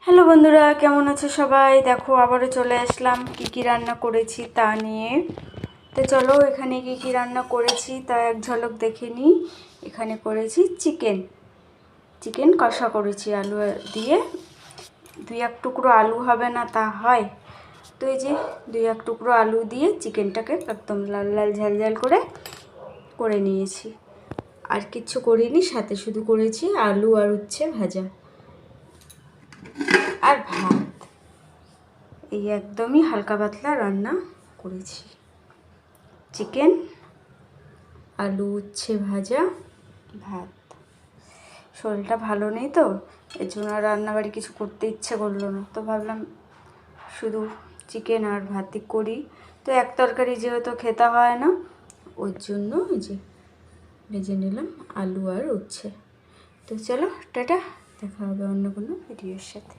Hello বন্ধুরা, কেমন আছো সবাই? দেখো আবারও চলে আসলাম কি রান্না করেছি তা নিয়ে। তো চলো এখানে কি রান্না করেছি তা এক ঝলক দেখে নিই। এখানে করেছি চিকেন কষা করেছি আলু দিয়ে। দুই এক টুকরো আলু হবে না তা হয়? তো এই যে দুই এক টুকরো আলু দিয়ে চিকেনটাকে একদম লাল লাল ঝাল ঝাল করে নিয়েছি। আর কিচ্ছু করিনি, সাথে শুধু করেছি আলু আর উচ্ছে ভাজা আর ভাত। এই একদমই হালকা পাতলা রান্না করেছি। চিকেন, আলু উচ্ছে ভাজা, ভাত। শরীরটা ভালো নেই তো, এর জন্য রান্নাবাড়ি কিছু করতে ইচ্ছে করলো না, তো ভাবলাম শুধু চিকেন আর ভাতই করি। তো এক তরকারি যেহেতু খেতে হয় না, ওর জন্য এই যে ভেজে নিলাম আলু আর উচ্ছে। তো চলো টাটা, দেখা হবে অন্য কোনো ভিডিওর সাথে।